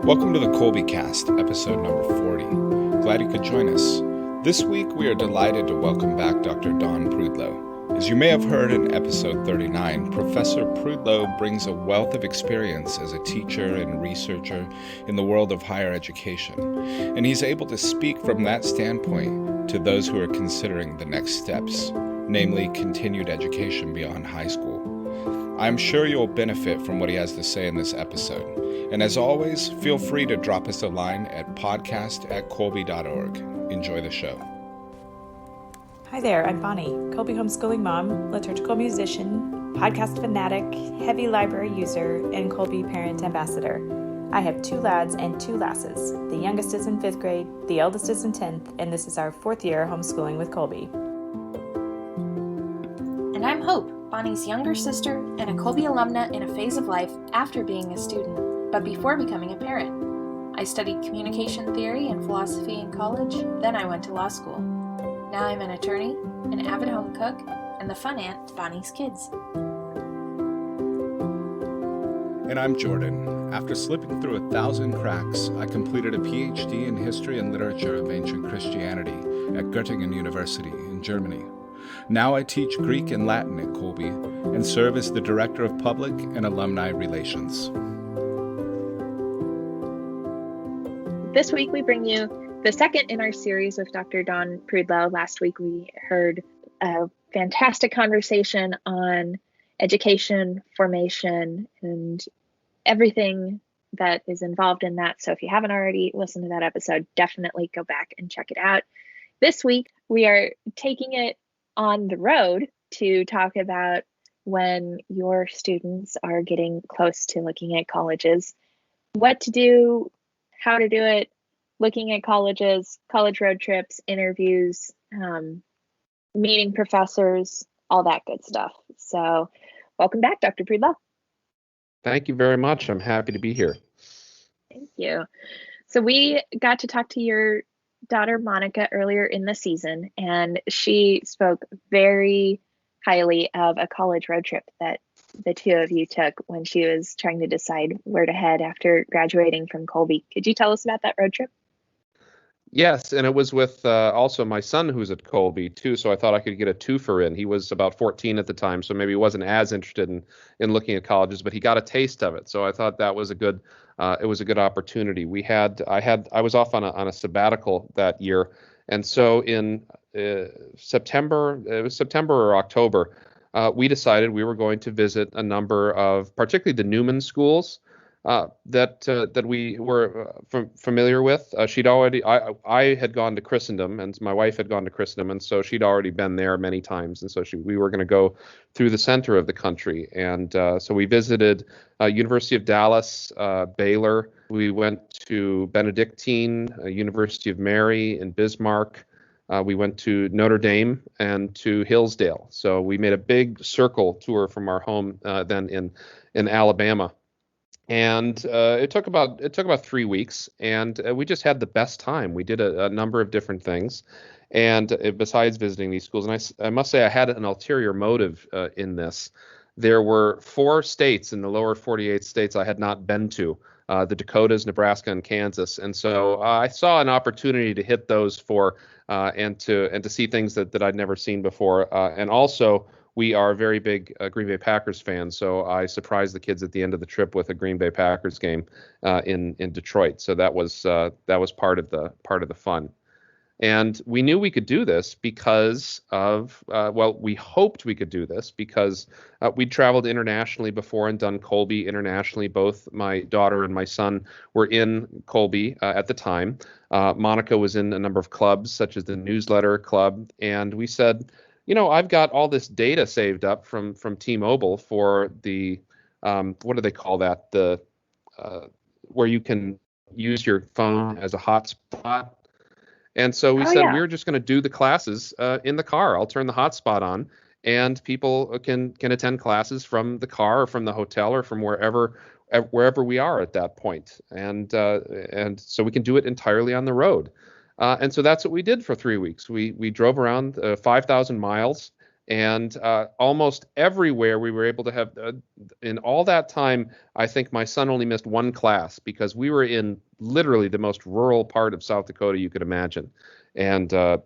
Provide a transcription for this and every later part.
Welcome to the Kolbe Cast, episode number 40. Glad you could join us. This week, we are delighted to welcome back Dr. Prudlo. As you may have heard in episode 39, Professor Prudlo brings a wealth of experience as a teacher and researcher in the world of higher education, and he's able to speak from that standpoint to those who are considering the next steps, namely continued education beyond high school. I'm sure you'll benefit from what he has to say in this episode. And as always, feel free to drop us a line at podcast@kolbe.org. Enjoy the show. Hi there, I'm Bonnie, Kolbe homeschooling mom, liturgical musician, podcast fanatic, heavy library user, and Kolbe parent ambassador. I have 2 lads and 2 lasses. The youngest is in 5th grade, the eldest is in 10th, and this is our 4th year homeschooling with Kolbe. And I'm Hope, Bonnie's younger sister and a Kolbe alumna in a phase of life after being a student, but before becoming a parent. I studied communication theory and philosophy in college, then I went to law school. Now I'm an attorney, an avid home cook, and the fun aunt to Bonnie's kids. And I'm Jordan. After slipping through 1,000 cracks, I completed a PhD in History and Literature of Ancient Christianity at Göttingen University in Germany. Now I teach Greek and Latin at Kolbe and serve as the Director of Public and Alumni Relations. This week we bring you the second in our series with Dr. Prudlo. Last week we heard a fantastic conversation on education, formation, and everything that is involved in that. So if you haven't already listened to that episode, definitely go back and check it out. This week we are taking it on the road to talk about when your students are getting close to looking at colleges, what to do, how to do it, looking at colleges, college road trips, interviews, meeting professors, all that good stuff. So welcome back, Dr. Prudlo. Thank you very much. I'm happy to be here. Thank you. So we got to talk to your daughter, Monica, earlier in the season, and she spoke very highly of a college road trip that the two of you took when she was trying to decide where to head after graduating from Kolbe. Could you tell us about that road trip? Yes, and it was with also my son who's at Kolbe too, so I thought I could get a twofer in. He was about 14 at the time, so maybe he wasn't as interested in looking at colleges, but he got a taste of it. So I thought that was a good opportunity. I was off on a sabbatical that year, and so in September or October, we decided we were going to visit a number of, particularly the Newman schools that we were familiar with. I had gone to Christendom, and my wife had gone to Christendom, and so she'd already been there many times, and so we were going to go through the center of the country, and so we visited University of Dallas, Baylor. We went to Benedictine, University of Mary in Bismarck. We went to Notre Dame and to Hillsdale. So we made a big circle tour from our home then in Alabama. And it took about 3 weeks, and we just had the best time. We did a number of different things, and besides visiting these schools, and I must say I had an ulterior motive in this. There were 4 states in the lower 48 states I had not been to, the Dakotas, Nebraska, and Kansas, and so I saw an opportunity to hit those 4 and to see things that I'd never seen before, and also. We are very big Green Bay Packers fans, so I surprised the kids at the end of the trip with a Green Bay Packers game in Detroit. So that was part of the fun, and we knew we could do this because of we hoped we could do this because we'd traveled internationally before and done Kolbe internationally. Both my daughter and my son were in Kolbe at the time. Monica was in a number of clubs, such as the Newsletter Club, and we said, I've got all this data saved up from T-Mobile for the what do they call that? The where you can use your phone as a hotspot. And so we said we're just going to do the classes in the car. I'll turn the hotspot on, and people can attend classes from the car or from the hotel or from wherever we are at that point. And so we can do it entirely on the road. And so that's what we did for 3 weeks. We drove around 5,000 miles And almost everywhere we were able to have, in all that time, I think my son only missed one class because we were in literally the most rural part of South Dakota you could imagine. And I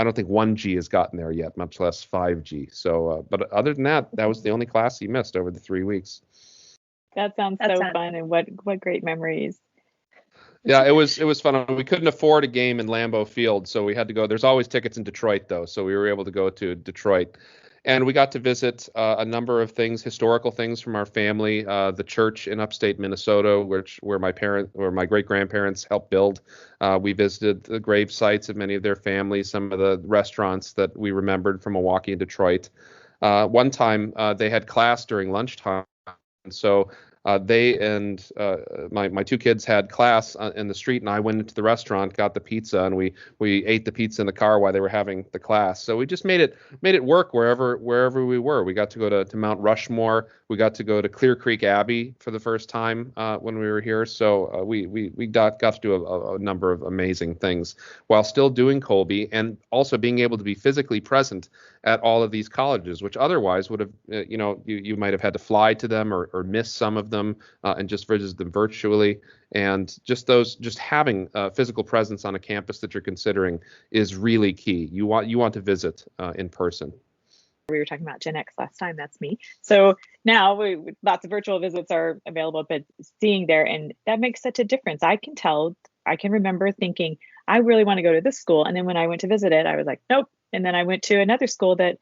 don't think 1G has gotten there yet, much less 5G. So, but other than that, that was the only class he missed over the 3 weeks. That sounds so fun, and what great memories. Yeah, it was fun. We couldn't afford a game in Lambeau Field, so we had to go. There's always tickets in Detroit, though, so we were able to go to Detroit. And we got to visit a number of things, historical things from our family, the church in upstate Minnesota, where my great grandparents helped build. We visited the grave sites of many of their families, some of the restaurants that we remembered from Milwaukee and Detroit. One time they had class during lunchtime, and so they and my two kids had class in the street, and I went into the restaurant, got the pizza, and we ate the pizza in the car while they were having the class. So we just made it work wherever we were. We got to go to Mount Rushmore. We got to go to Clear Creek Abbey for the first time when we were here. So we got to do a number of amazing things while still doing Kolbe and also being able to be physically present at all of these colleges, which otherwise would have, you might have had to fly to them or miss some of them and just visit them virtually. And just having physical presence on a campus that you're considering is really key. You want to visit in person. We were talking about Gen X last time. That's me. So now lots of virtual visits are available, but seeing there, and that makes such a difference. I can remember thinking, I really want to go to this school. And then when I went to visit it, I was like, nope. And then I went to another school that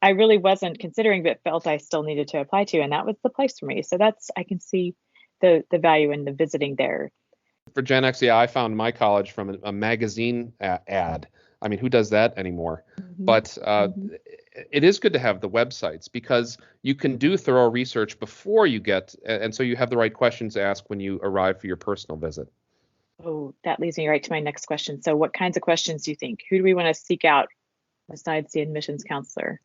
I really wasn't considering, but felt I still needed to apply to. And that was the place for me. So I can see the value in the visiting there. For Gen X, yeah, I found my college from a magazine ad. I mean, who does that anymore? Mm-hmm. But it is good to have the websites because you can do thorough research before you get, and so you have the right questions to ask when you arrive for your personal visit. Oh, that leads me right to my next question. So what kinds of questions do you think? Who do we want to seek out besides the admissions counselor?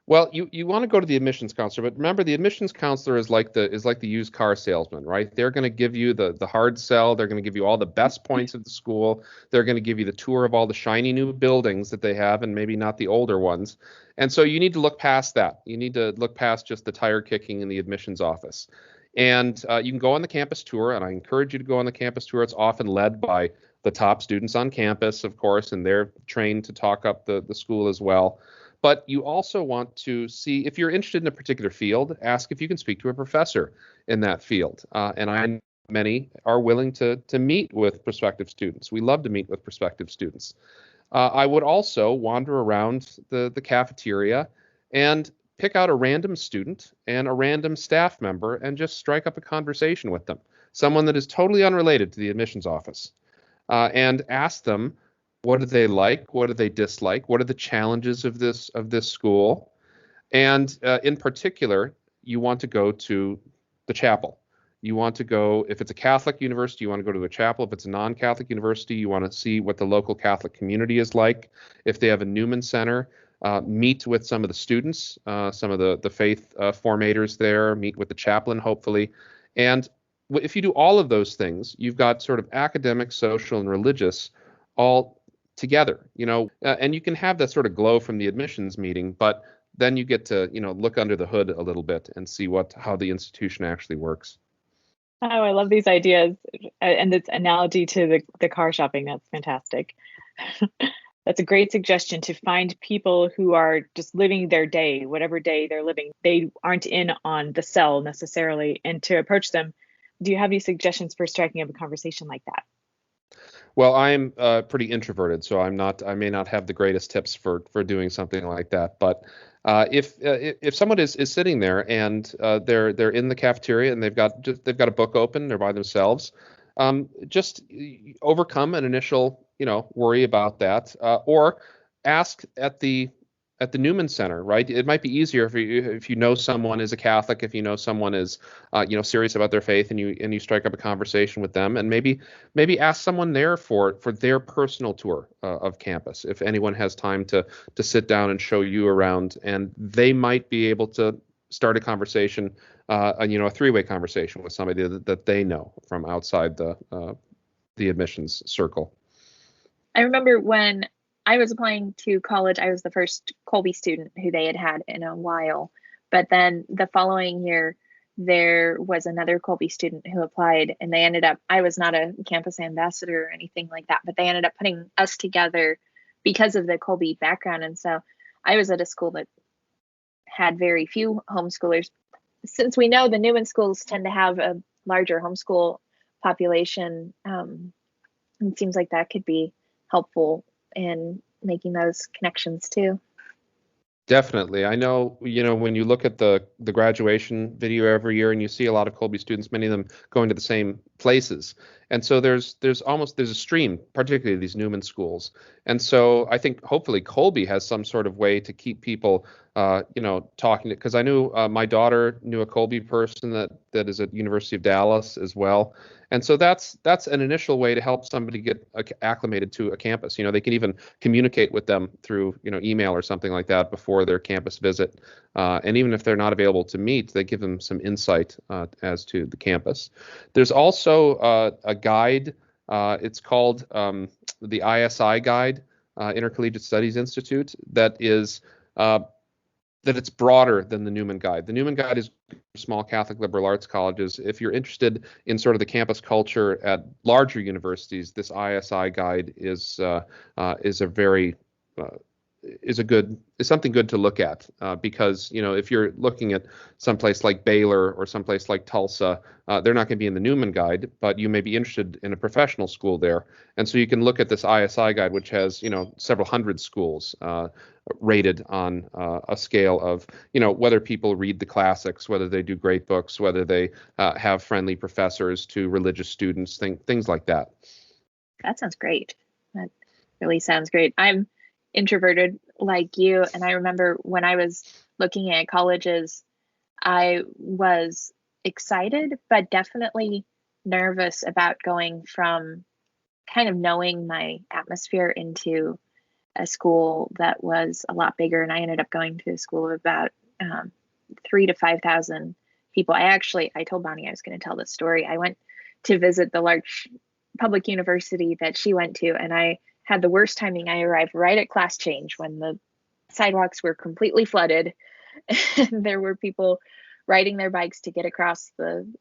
Well, you want to go to the admissions counselor, but remember the admissions counselor is like the used car salesman, right? They're going to give you the hard sell. They're going to give you all the best points of the school. They're going to give you the tour of all the shiny new buildings that they have, and maybe not the older ones. And so you need to look past that. You need to look past just the tire kicking in the admissions office. And you can go on the campus tour, and I encourage you to go on the campus tour. It's often led by the top students on campus, of course, and they're trained to talk up the school as well. But you also want to see, if you're interested in a particular field, ask if you can speak to a professor in that field. And many are willing to meet with prospective students. We love to meet with prospective students. I would also wander around the cafeteria and pick out a random student and a random staff member and just strike up a conversation with them, someone that is totally unrelated to the admissions office, and ask them, what do they like? What do they dislike? What are the challenges of this school? And in particular, you want to go to the chapel. You want to go, if it's a Catholic university, you want to go to the chapel. If it's a non-Catholic university, you want to see what the local Catholic community is like. If they have a Newman Center, meet with some of the students, some of the faith formators there, meet with the chaplain, hopefully. And if you do all of those things, you've got sort of academic, social, and religious all together, and you can have that sort of glow from the admissions meeting, but then you get to, look under the hood a little bit and see how the institution actually works. Oh, I love these ideas and this analogy to the car shopping. That's fantastic. That's a great suggestion, to find people who are just living their day, whatever day they're living. They aren't in on the sell necessarily, and to approach them. Do you have any suggestions for striking up a conversation like that? Well, I'm pretty introverted, so I may not have the greatest tips for doing something like that. But if someone is sitting there and they're in the cafeteria and they've got a book open, they're by themselves, just overcome an initial worry about that, or ask at the Newman Center, right? It might be easier if you know someone is a Catholic, if you know someone is serious about their faith, and you strike up a conversation with them, and maybe ask someone there for their personal tour of campus, if anyone has time to sit down and show you around, and they might be able to start a conversation, a three-way conversation with somebody that they know from outside the admissions circle. I remember when I was applying to college. I was the first Kolbe student who they had in a while. But then the following year, there was another Kolbe student who applied, and they ended up, I was not a campus ambassador or anything like that, but they ended up putting us together because of the Kolbe background. And so I was at a school that had very few homeschoolers. Since we know the Newman schools tend to have a larger homeschool population, it seems like that could be helpful in making those connections too. Definitely. I know, when you look at the graduation video every year and you see a lot of Kolbe students, many of them going to the same places. And so there's a stream, particularly these Newman schools. And so I think hopefully Kolbe has some sort of way to keep people, talking, because I knew my daughter knew a Kolbe person that is at University of Dallas as well. And so that's an initial way to help somebody get acclimated to a campus. They can even communicate with them through, email or something like that before their campus visit. And even if they're not available to meet, they give them some insight as to the campus. There's also a guide. It's called the ISI Guide, Intercollegiate Studies Institute, that is that it's broader than the Newman Guide. The Newman Guide is for small Catholic liberal arts colleges. If you're interested in sort of the campus culture at larger universities, this ISI Guide is something good to look at because if you're looking at someplace like Baylor or someplace like Tulsa, they're not going to be in the Newman Guide, but you may be interested in a professional school there, and so you can look at this ISI Guide, which has several hundred schools rated on a scale of whether people read the classics, whether they do great books, whether they have friendly professors to religious students, things like that. That sounds great. That really sounds great. I'm introverted like you, and I remember when I was looking at colleges, I was excited but definitely nervous about going from kind of knowing my atmosphere into a school that was a lot bigger. And I ended up going to a school of about 3,000 to 5,000 people. I told Bonnie I was going to tell this story. I went to visit the large public university that she went to, and I had the worst timing. I arrived right at class change when the sidewalks were completely flooded. And there were people riding their bikes to get across the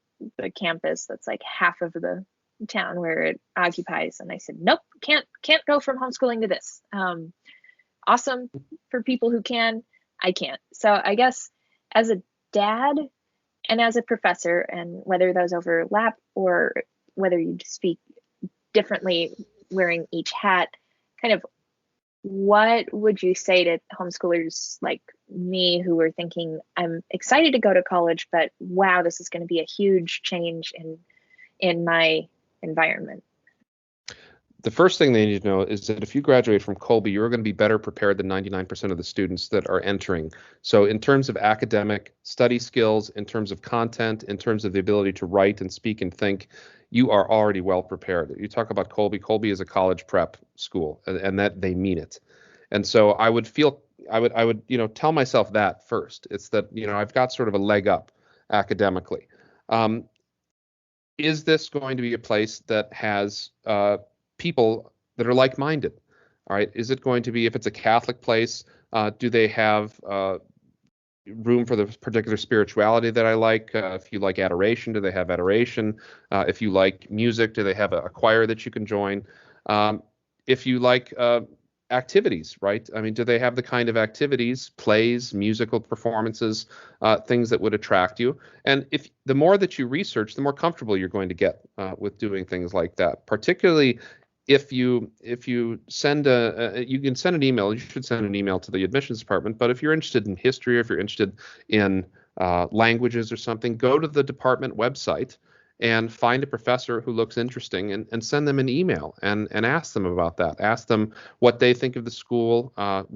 campus that's like half of the town where it occupies. And I said, nope, can't go from homeschooling to this. Awesome for people who can. I can't. So I guess as a dad and as a professor, and whether those overlap or whether you speak differently wearing each hat, kind of what would you say to homeschoolers like me who were thinking, I'm excited to go to college, but wow, this is going to be a huge change in my environment? The first thing they need to know is that if you graduate from Kolbe, you're going to be better prepared than 99% of the students that are entering. So in terms of academic study skills, in terms of content, in terms of the ability to write and speak and think, you are already well prepared. You talk about Kolbe. Kolbe is a college prep school, and that they mean it. And so I would tell myself that first. It's that, I've got sort of a leg up academically. Is this going to be a place that has people that are like-minded? All right. Is it going to be, if it's a Catholic place, do they have room for the particular spirituality that I like? If you like adoration, do they have adoration? If you like music, do they have a choir that you can join? If you like activities, right? I mean, do they have the kind of activities, plays, musical performances, things that would attract you? And if the more that you research, the more comfortable you're going to get with doing things like that. Particularly if you send you can send an email. You should send an email to the admissions department. But if you're interested in history, or if you're interested in languages or something, go to the department website and find a professor who looks interesting and send them an email and ask them about that. Ask them what they think of the school. The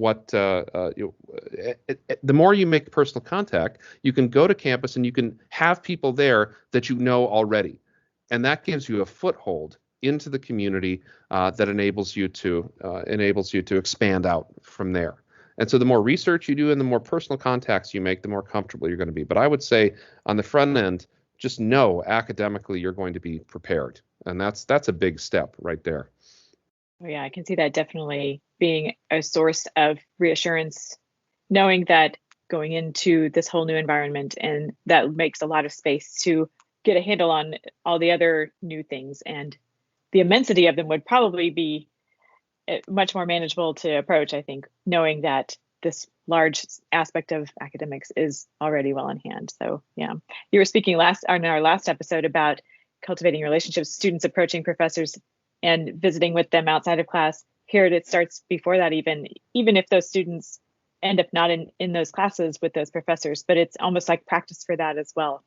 more you make personal contact, you can go to campus and you can have people there that you know already. And that gives you a foothold into the community that enables you to expand out from there. And so the more research you do and the more personal contacts you make, the more comfortable you're going to be. But I would say on the front end, just know academically you're going to be prepared. And that's a big step right there. Oh, yeah, I can see that definitely being a source of reassurance, knowing that going into this whole new environment, and that makes a lot of space to get a handle on all the other new things, and the immensity of them would probably be much more manageable to approach, I think, knowing that this large aspect of academics is already well in hand. So yeah, you were speaking on our last episode about cultivating relationships, students approaching professors and visiting with them outside of class. Here it starts before that, even if those students end up not in those classes with those professors, but it's almost like practice for that as well.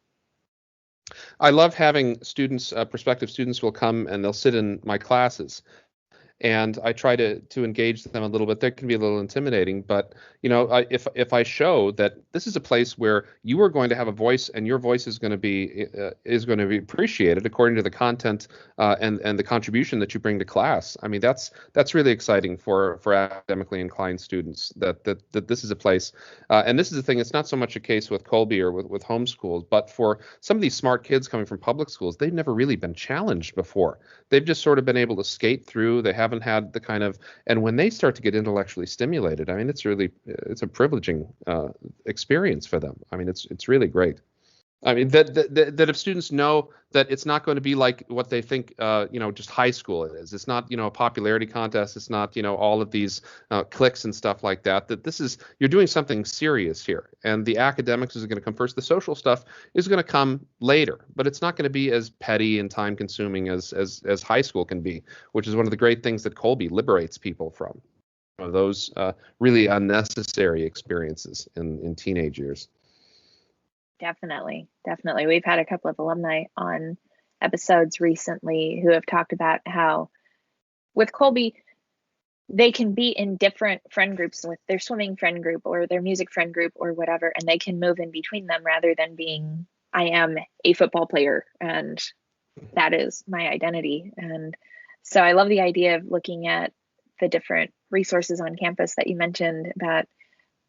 I love having students, prospective students will come and they'll sit in my classes. And I try to engage them a little bit. That can be a little intimidating, but if I show that this is a place where you are going to have a voice, and your voice is going to be appreciated according to the content and the contribution that you bring to class. I mean, that's really exciting for academically inclined students. That this is a place, and this is the thing. It's not so much a case with Kolbe or with homeschools, but for some of these smart kids coming from public schools, they've never really been challenged before. They've just sort of been able to skate through. They haven't had the kind of, and when they start to get intellectually stimulated, I mean, it's a privileging experience for them. I mean, it's really great. I mean, that if students know that it's not going to be like what they think, just high school it is. It's not, a popularity contest. It's not, all of these cliques and stuff like that. That this is, you're doing something serious here, and the academics is going to come first. The social stuff is going to come later, but it's not going to be as petty and time consuming as high school can be, which is one of the great things that Kolbe liberates people from, those really unnecessary experiences in teenage years. Definitely. We've had a couple of alumni on episodes recently who have talked about how with Kolbe, they can be in different friend groups with their swimming friend group or their music friend group or whatever, and they can move in between them rather than being, I am a football player and that is my identity. And so I love the idea of looking at the different resources on campus that you mentioned about,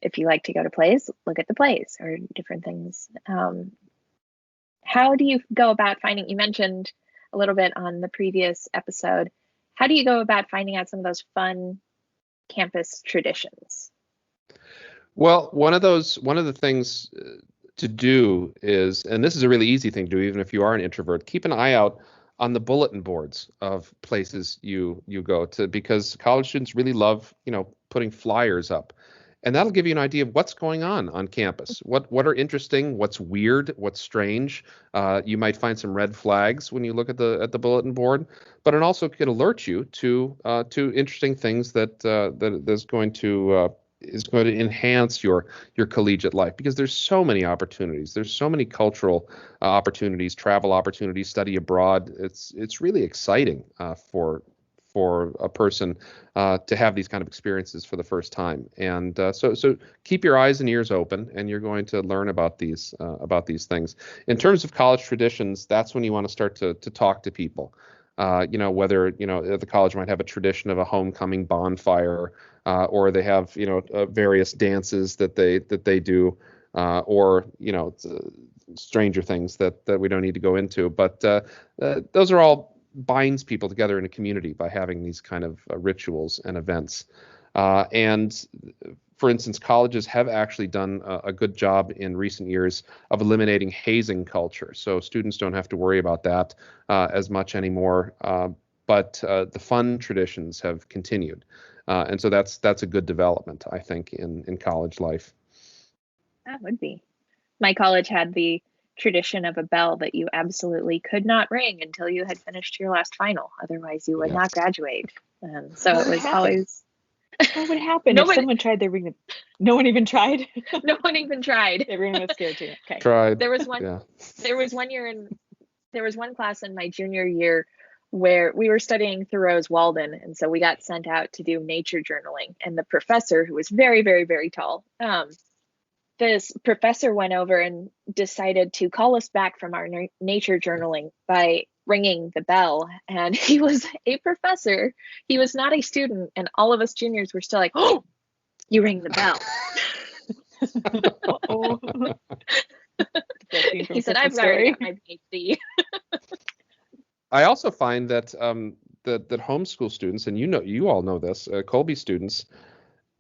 if you like to go to plays, look at the plays or different things. How do you go about finding, you mentioned a little bit on the previous episode, how do you go about finding out some of those fun campus traditions? Well, one of the things to do is, and this is a really easy thing to do, even if you are an introvert, keep an eye out on the bulletin boards of places you go to, because college students really love, putting flyers up. And that'll give you an idea of what's going on campus. What are interesting, what's weird, what's strange. You might find some red flags when you look at the bulletin board, but it also can alert you to interesting things that is going to enhance your collegiate life, because there's so many opportunities. There's so many cultural opportunities, travel opportunities, study abroad. It's really exciting for a person to have these kind of experiences for the first time. And so keep your eyes and ears open, and you're going to learn about these things. In terms of college traditions, that's when you want to start to talk to people. Whether, the college might have a tradition of a homecoming bonfire, or they have, various dances that they do, or, stranger things that we don't need to go into. But those are all binds people together in a community by having these kind of rituals and events. And for instance, colleges have actually done a good job in recent years of eliminating hazing culture. So students don't have to worry about that as much anymore. But the fun traditions have continued. And so that's a good development, I think, in college life. That would be. My college had the tradition of a bell that you absolutely could not ring until you had finished your last final. Otherwise, you would not graduate. So it was always. What would happen if someone tried to ring it? No one even tried. No one even tried. Everyone was scared too. Okay. Tried. There was one. Yeah. There was one class in my junior year where we were studying Thoreau's Walden, and so we got sent out to do nature journaling. And the professor, who was very, very, very tall, this professor went over and decided to call us back from our nature journaling by ringing the bell. And he was a professor. He was not a student. And all of us juniors were still like, oh, you ring the bell. He said, I've already got my PhD. I also find that that homeschool students, and you all know this, Kolbe students,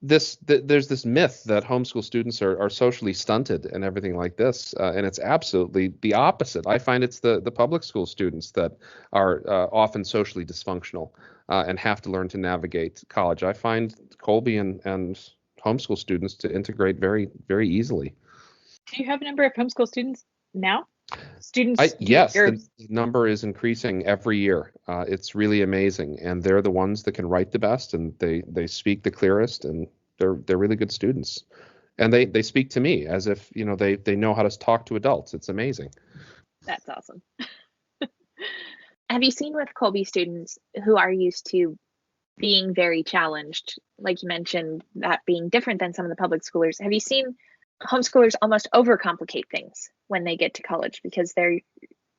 there's this myth that homeschool students are socially stunted and everything like this, and it's absolutely the opposite. I find it's the public school students that are often socially dysfunctional and have to learn to navigate college. I find Kolbe and homeschool students to integrate very, very easily. Do you have a number of homeschool students now? Yes, the number is increasing every year. It's really amazing, and they're the ones that can write the best, and they speak the clearest, and they're really good students. And they speak to me as if they know how to talk to adults. It's amazing. That's awesome. Have you seen with Kolbe students who are used to being very challenged, like you mentioned, that being different than some of the public schoolers? Have you seen homeschoolers almost overcomplicate things when they get to college because they're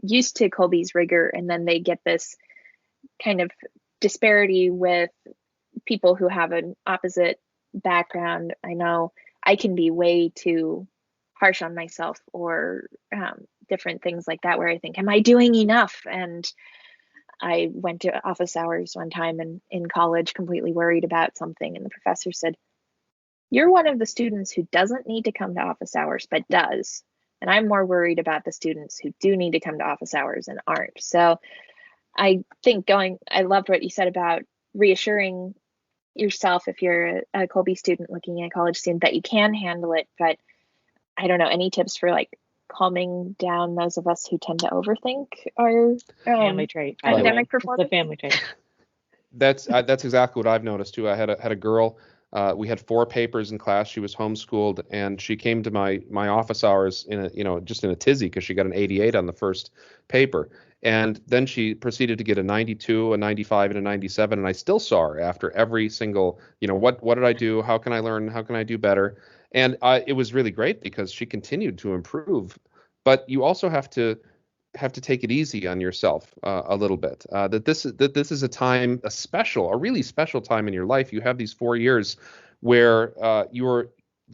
used to Kolbe's rigor, and then they get this kind of disparity with people who have an opposite background? I know I can be way too harsh on myself, or different things like that, where I think, am I doing enough? And I went to office hours one time in college, completely worried about something, and the professor said, "You're one of the students who doesn't need to come to office hours, but does. And I'm more worried about the students who do need to come to office hours and aren't." So I think I loved what you said about reassuring yourself if you're a Kolbe student looking at a college student that you can handle it. But I don't know, any tips for like calming down those of us who tend to overthink our Family trait. academic performance? It's a family trait. That's exactly what I've noticed too. I had a girl. We had 4 papers in class. She was homeschooled, and she came to my office hours just in a tizzy because she got an 88 on the first paper. And then she proceeded to get a 92, a 95, and a 97. And I still saw her after every single, what did I do? How can I learn? How can I do better? And it was really great because she continued to improve. But you also have to take it easy on yourself a little bit. That this is a really special time in your life. You have these 4 years where you're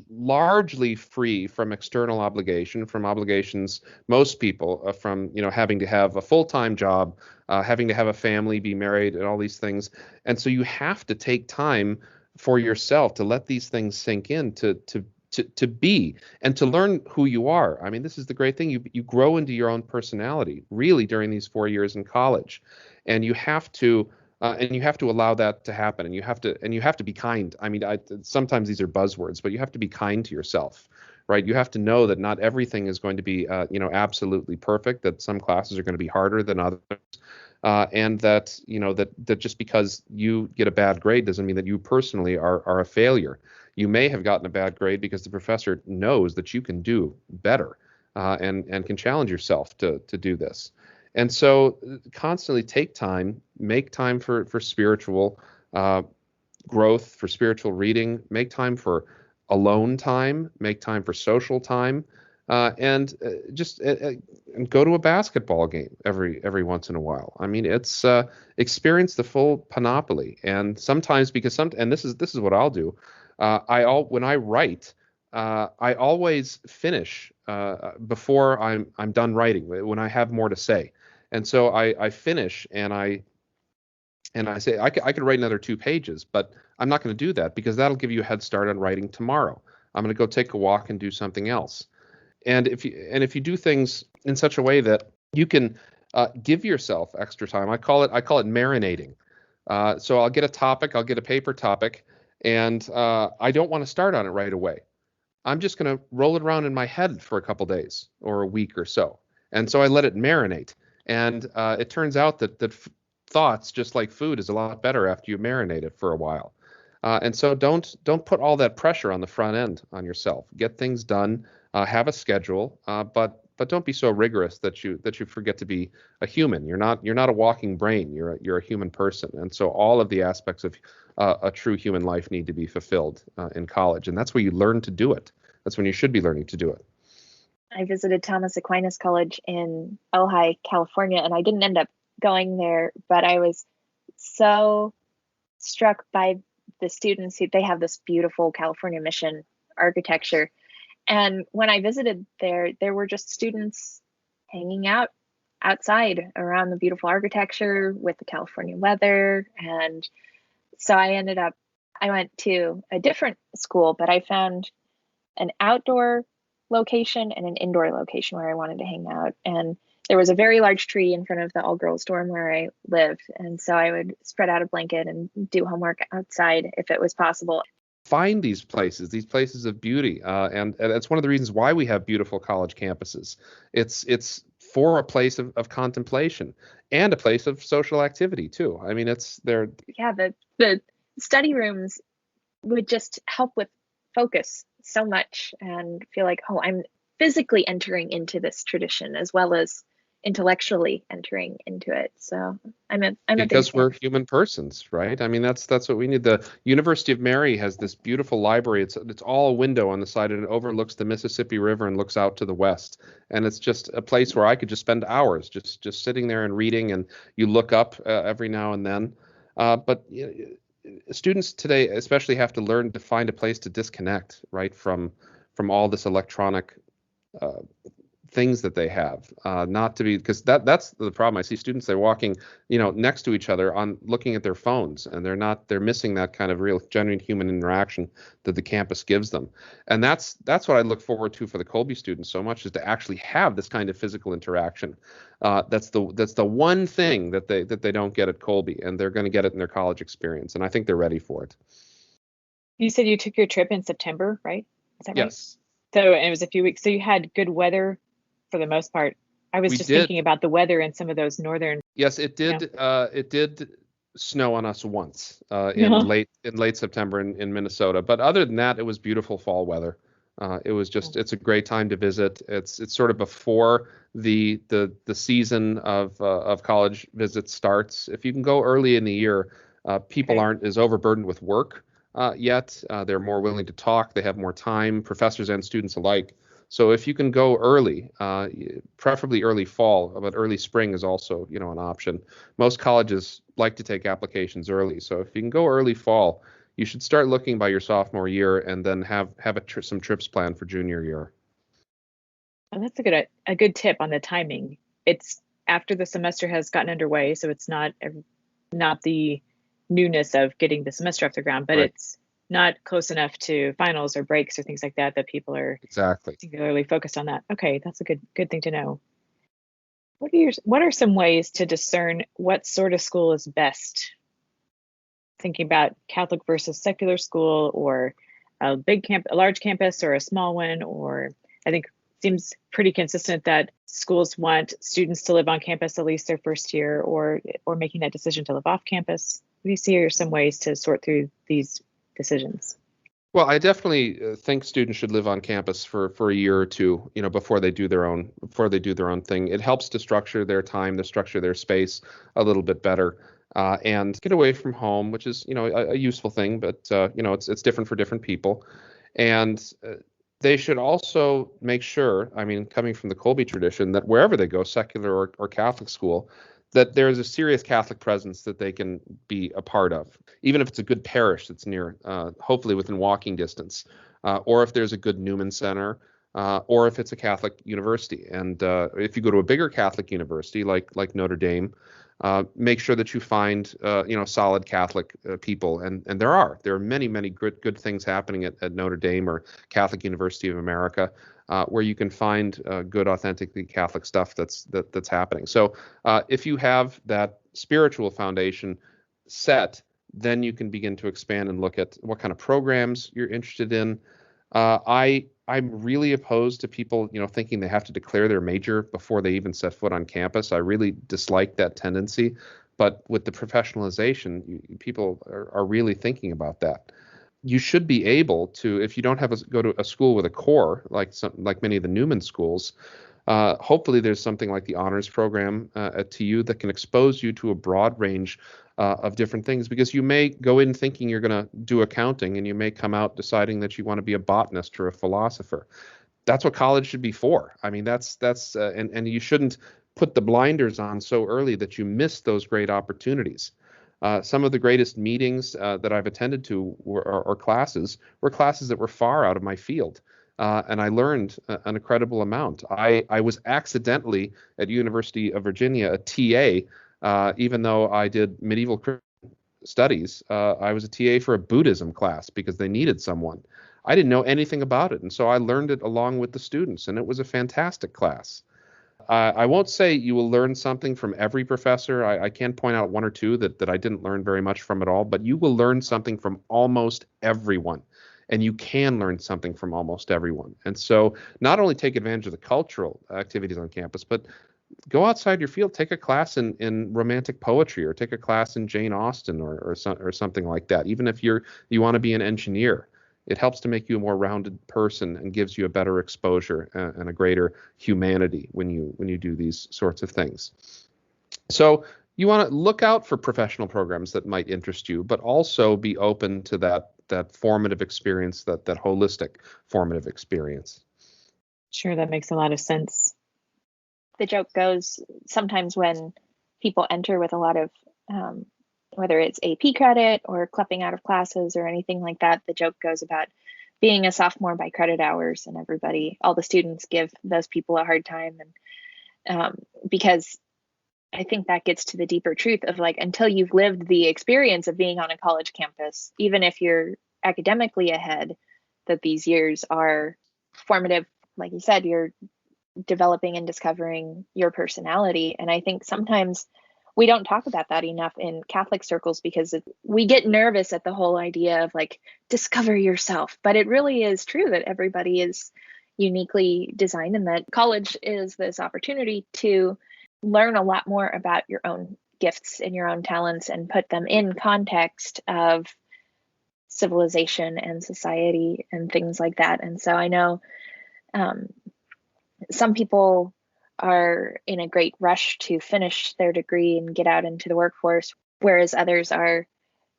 largely free from external obligation, from obligations, most people, from having to have a full-time job, having to have a family, be married, and all these things. And so you have to take time for yourself to let these things sink in, to be and to learn who you are. I mean, this is the great thing. You grow into your own personality really during these 4 years in college, and you have to allow that to happen. And you have to be kind. I mean, sometimes these are buzzwords, but you have to be kind to yourself, right? You have to know that not everything is going to be absolutely perfect. That some classes are going to be harder than others. And that that just because you get a bad grade doesn't mean that you personally are a failure. You may have gotten a bad grade because the professor knows that you can do better and can challenge yourself to do this. And so constantly take time, make time for spiritual growth, for spiritual reading, make time for alone time, make time for social time, and just go to a basketball game every once in a while. I mean, it's experience the full panoply. And sometimes and this is what I'll do. When I write, I always finish before I'm done writing, when I have more to say. And so I finish and I say I could write another 2 pages, but I'm not going to do that because that'll give you a head start on writing tomorrow. I'm going to go take a walk and do something else. And if you do things in such a way that you can give yourself extra time, I call it marinating. So I'll get a paper topic, and I don't want to start on it right away. I'm just going to roll it around in my head for a couple days or a week or so. And so I let it marinate. And it turns out that thoughts, just like food, is a lot better after you marinate it for a while. And so don't put all that pressure on the front end on yourself. Get things done. Have a schedule, but don't be so rigorous that you forget to be a human. You're not a walking brain. You're a human person, and so all of the aspects of a true human life need to be fulfilled in college, and that's where you learn to do it. That's when you should be learning to do it. I visited Thomas Aquinas College in Ojai, California, and I didn't end up going there, but I was so struck by the students they have this beautiful California mission architecture. And when I visited there were just students hanging out outside around the beautiful architecture with the California weather. And so I went to a different school, but I found an outdoor location and an indoor location where I wanted to hang out. And there was a very large tree in front of the all-girls dorm where I lived. And so I would spread out a blanket and do homework outside if it was possible. Find these places of beauty. And that's one of the reasons why we have beautiful college campuses. It's for a place of contemplation and a place of social activity too. I mean, it's there. Yeah, the study rooms would just help with focus so much and feel like, oh, I'm physically entering into this tradition as well as intellectually entering into it. So I'm because we're human persons, right? I mean, that's what we need. The University of Mary has this beautiful library. It's all a window on the side, and it overlooks the Mississippi River and looks out to the west. And it's just a place where I could just spend hours just sitting there and reading. And you look up every now and then. But students today especially have to learn to find a place to disconnect, right, from all this electronic things that they have, not to be, because that's the problem. I see students, they're walking, next to each other on looking at their phones, and they're missing that kind of real genuine human interaction that the campus gives them. And that's what I look forward to for the Kolbe students so much, is to actually have this kind of physical interaction. That's the one thing that they don't get at Kolbe, and they're going to get it in their college experience. And I think they're ready for it. You said you took your trip in September, right? Is that right? Yes. So it was a few weeks. So you had good weather for the most part. I was thinking about the weather in some of those northern. Yes, it did. It did snow on us once in late September in Minnesota. But other than that, it was beautiful fall weather. It was just it's a great time to visit. It's sort of before the season of college visits starts. If you can go early in the year, people aren't as overburdened with work yet. They're more willing to talk. They have more time, professors and students alike. So if you can go early, preferably early fall, but early spring is also, an option. Most colleges like to take applications early. So if you can go early fall, you should start looking by your sophomore year, and then have some trips planned for junior year. Oh, that's a good tip on the timing. It's after the semester has gotten underway, so it's not the newness of getting the semester off the ground, but it's not close enough to finals or breaks or things like that people are singularly focused on that. Okay, that's a good thing to know. What are some ways to discern what sort of school is best? Thinking about Catholic versus secular school, or a large campus or a small one, or I think it seems pretty consistent that schools want students to live on campus at least their first year, or making that decision to live off campus. What do you see are some ways to sort through these decisions? Well, I definitely think students should live on campus for a year or two, before they do their own thing. It helps to structure their time, to structure their space a little bit better, and get away from home, which is, a useful thing, but it's different for different people. And they should also make sure, coming from the Kolbe tradition, that wherever they go, secular or Catholic school, that there's a serious Catholic presence that they can be a part of, even if it's a good parish that's near, hopefully within walking distance, or if there's a good Newman center, or if it's a Catholic university. And if you go to a bigger Catholic university like Notre Dame, make sure that you find solid Catholic people, and there are many good things happening at Notre Dame or Catholic University of America, where you can find good, authentically Catholic stuff that's happening. So if you have that spiritual foundation set, then you can begin to expand and look at what kind of programs you're interested in. I'm really opposed to people, thinking they have to declare their major before they even set foot on campus. I really dislike that tendency. But with the professionalization, people are really thinking about that. You should be able to, if you don't go to a school with a core, like many of the Newman schools, hopefully there's something like the honors program at TU that can expose you to a broad range of different things, because you may go in thinking you're going to do accounting, and you may come out deciding that you want to be a botanist or a philosopher. That's what college should be for. And you shouldn't put the blinders on so early that you miss those great opportunities. Some of the greatest meetings that I've attended to were classes that were far out of my field. and I learned an incredible amount. I was accidentally at University of Virginia a TA, even though I did medieval studies. I was a TA for a Buddhism class because they needed someone. I didn't know anything about it, and so I learned it along with the students, and it was a fantastic class. I won't say you will learn something from every professor. I can point out one or two that I didn't learn very much from at all, but you will learn something from almost everyone. And you can learn something from almost everyone. And so not only take advantage of the cultural activities on campus, but go outside your field, take a class in romantic poetry, or take a class in Jane Austen, or something like that. Even if you want to be an engineer, it helps to make you a more rounded person and gives you a better exposure and a greater humanity when you do these sorts of things. So you want to look out for professional programs that might interest you, but also be open to that formative experience, that holistic formative experience. Sure, that makes a lot of sense. The joke goes sometimes when people enter with a lot of whether it's AP credit or clumping out of classes or anything like that, the joke goes about being a sophomore by credit hours, and all the students give those people a hard time. And because I think that gets to the deeper truth of, like, until you've lived the experience of being on a college campus, even if you're academically ahead, that these years are formative. Like you said, you're developing and discovering your personality. And I think sometimes we don't talk about that enough in Catholic circles, because we get nervous at the whole idea of, like, discover yourself. But it really is true that everybody is uniquely designed, and that college is this opportunity to learn a lot more about your own gifts and your own talents and put them in context of civilization and society and things like that. And so I know some people are in a great rush to finish their degree and get out into the workforce, whereas others are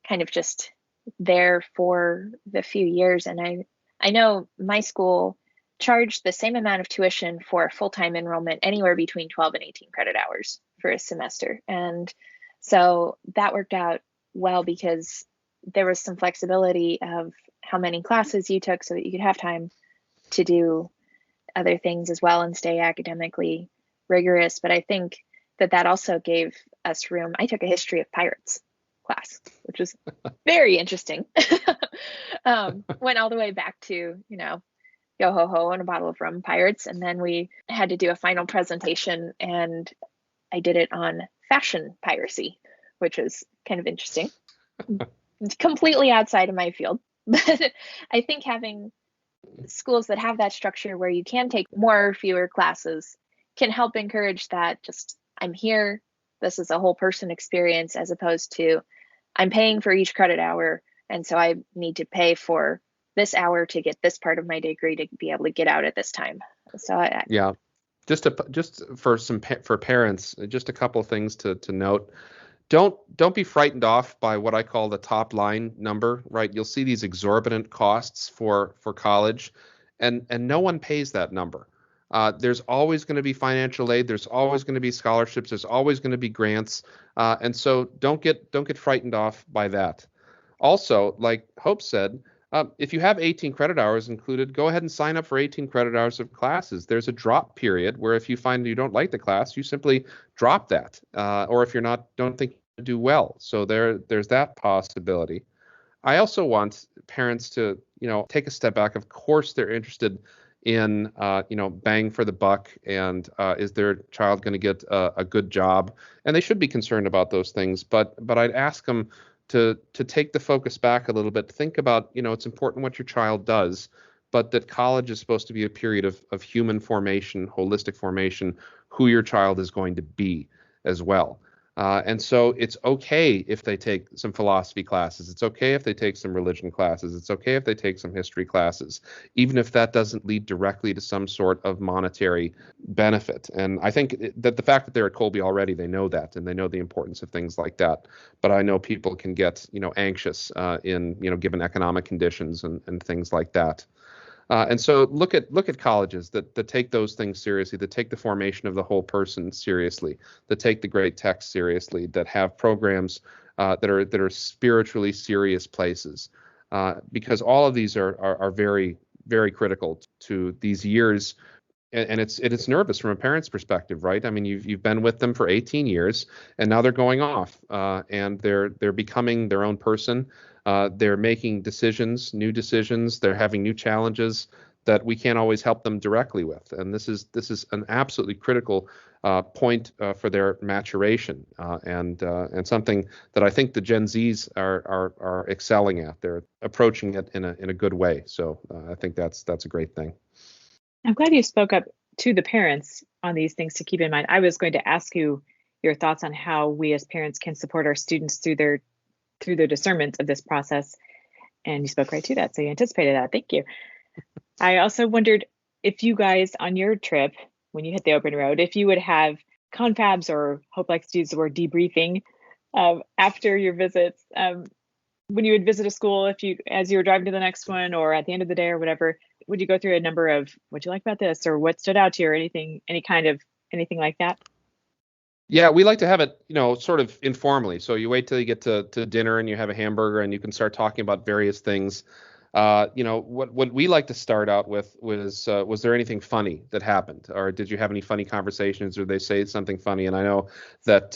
kind of just there for the few years. And I know my school charged the same amount of tuition for full-time enrollment, anywhere between 12 and 18 credit hours for a semester. And so that worked out well, because there was some flexibility of how many classes you took so that you could have time to do other things as well and stay academically rigorous. But I think that also gave us room. I took a history of pirates class, which was very interesting. Went all the way back to, yo ho ho and a bottle of rum pirates. And then we had to do a final presentation, and I did it on fashion piracy, which was kind of interesting. It's completely outside of my field. But I think having schools that have that structure where you can take more or fewer classes can help encourage that, just, I'm here, this is a whole person experience, as opposed to, I'm paying for each credit hour, and so I need to pay for this hour to get this part of my degree to be able to get out at this time. So yeah, just for parents, just a couple of things to note. Don't be frightened off by what I call the top line number, right? You'll see these exorbitant costs for college, and no one pays that number. There's always going to be financial aid. There's always going to be scholarships. There's always going to be grants. And so don't get frightened off by that. Also, like Hope said, if you have 18 credit hours included, go ahead and sign up for 18 credit hours of classes. There's a drop period where if you find you don't like the class, you simply drop that. Or if don't think you do well. So there's that possibility. I also want parents to, take a step back. Of course, they're interested in, bang for the buck, and is their child going to get a good job? And they should be concerned about those things. But I'd ask them to take the focus back a little bit. Think about, it's important what your child does, but that college is supposed to be a period of human formation, holistic formation, who your child is going to be as well. And so it's okay if they take some philosophy classes. It's okay if they take some religion classes. It's okay if they take some history classes, even if that doesn't lead directly to some sort of monetary benefit. And I think that the fact that they're at Kolbe already, they know that, and they know the importance of things like that. But I know people can get, anxious in, given economic conditions and things like that. And so look at colleges that take those things seriously, that take the formation of the whole person seriously, that take the great text seriously, that have programs that are spiritually serious places, because all of these are very very critical to these years. And it's nervous from a parent's perspective, right? I mean, you've been with them for 18 years, and now they're going off, and they're becoming their own person. They're making decisions, new decisions. They're having new challenges that we can't always help them directly with. And this is an absolutely critical point for their maturation, and something that I think the Gen Zs are excelling at. They're approaching it in a good way. So I think that's a great thing. I'm glad you spoke up to the parents on these things to keep in mind. I was going to ask you your thoughts on how we as parents can support our students through their discernment of this process. And you spoke right to that. So you anticipated that. Thank you. I also wondered if you guys on your trip, when you hit the open road, if you would have confabs, or Hope likes to use the word debriefing, after your visits, when you would visit a school, as you were driving to the next one or at the end of the day or whatever, would you go through a number of what you like about this or what stood out to you or anything like that? Yeah, we like to have it, sort of informally. So you wait till you get to dinner and you have a hamburger and you can start talking about various things. What we like to start out with was there anything funny that happened, or did you have any funny conversations, or they say something funny? And I know that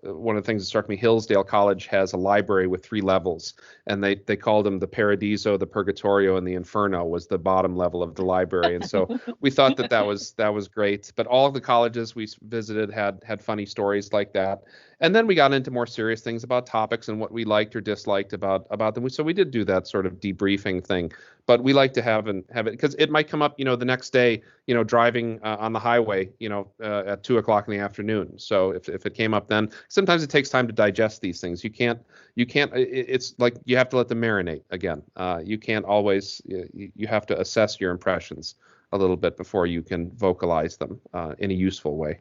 one of the things that struck me, Hillsdale College has a library with 3 levels, and they called them the Paradiso, the Purgatorio, and the Inferno was the bottom level of the library. And so we thought that was great. But all of the colleges we visited had funny stories like that. And then we got into more serious things about topics and what we liked or disliked about them. So we did do that sort of debriefing thing, but we like to have it because it might come up, the next day, driving on the highway, at 2:00 in the afternoon. So if it came up then, sometimes it takes time to digest these things. You can't. It's like you have to let them marinate again. You can't always. You have to assess your impressions a little bit before you can vocalize them in a useful way.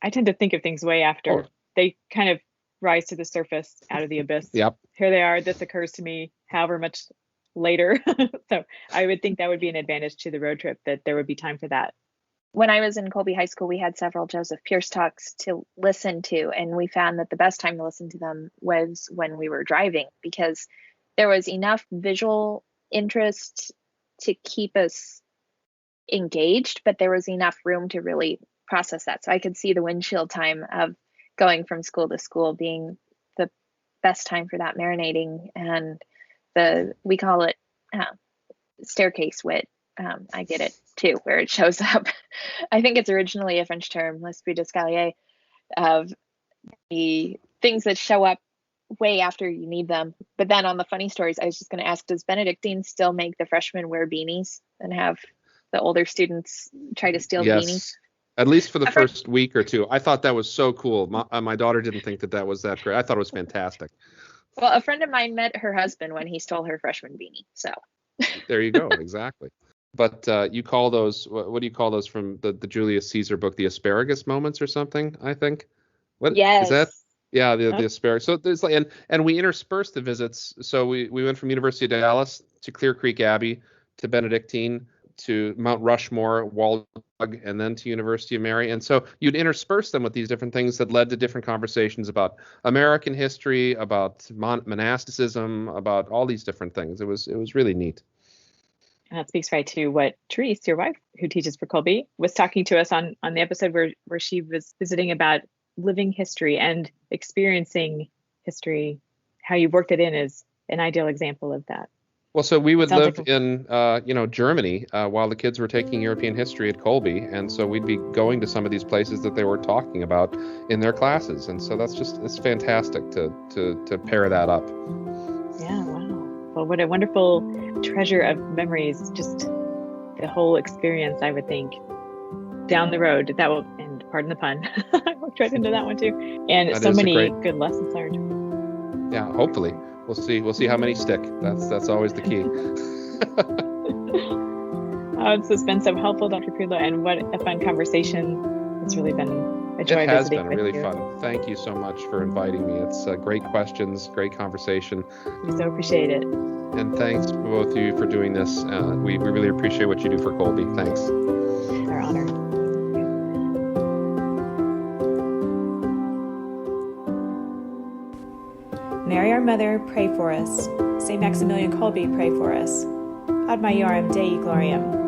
I tend to think of things way after. They kind of rise to the surface out of the abyss. Yep. Here they are. This occurs to me however much later. So I would think that would be an advantage to the road trip, that there would be time for that. When I was in Kolbe High School, we had several Joseph Pierce talks to listen to, and we found that the best time to listen to them was when we were driving, because there was enough visual interest to keep us engaged, but there was enough room to really process that. So I could see the windshield time of going from school to school being the best time for that marinating, and we call it staircase wit. I get it too, where it shows up. I think it's originally a French term, l'esprit d'escalier, of the things that show up way after you need them. But then on the funny stories, I was just going to ask, does Benedictine still make the freshmen wear beanies and have the older students try to steal beanies? At least for the first week or two. I thought that was so cool. My daughter didn't think that was that great. I thought it was fantastic. Well, a friend of mine met her husband when he stole her freshman beanie. So there you go. Exactly. But you call those, what do you call those from the Julius Caesar book, the asparagus moments or something, I think? What yes. Is that? Yeah, the asparagus. So there's and we interspersed the visits. So we went from University of Dallas to Clear Creek Abbey to Benedictine to Mount Rushmore, Waldug, and then to University of Mary. And so you'd intersperse them with these different things that led to different conversations about American history, about monasticism, about all these different things. It was really neat. And that speaks right to what Therese, your wife, who teaches for Kolbe, was talking to us on the episode where she was visiting about living history and experiencing history. How you worked it in is an ideal example of that. Well, so we would live in, Germany while the kids were taking European history at Kolbe, and so we'd be going to some of these places that they were talking about in their classes, and so it's fantastic to pair that up. Yeah, wow. Well, what a wonderful treasure of memories! Just the whole experience, I would think. Down the road, that will, and pardon the pun, I walked right into that one too, and so many good lessons learned. Yeah, hopefully. We'll see how many stick. That's always the key. This has been so helpful, Dr. Prudlo, and what a fun conversation. It's really been a joy. It has been really fun. Thank you so much for inviting me. It's great questions, great conversation. We so appreciate it. And thanks to both of you for doing this. We really appreciate what you do for Kolbe. Thanks. It's our honor. Mary, our Mother, pray for us. St. Maximilian Kolbe, pray for us. ad maiorem Dei gloriam.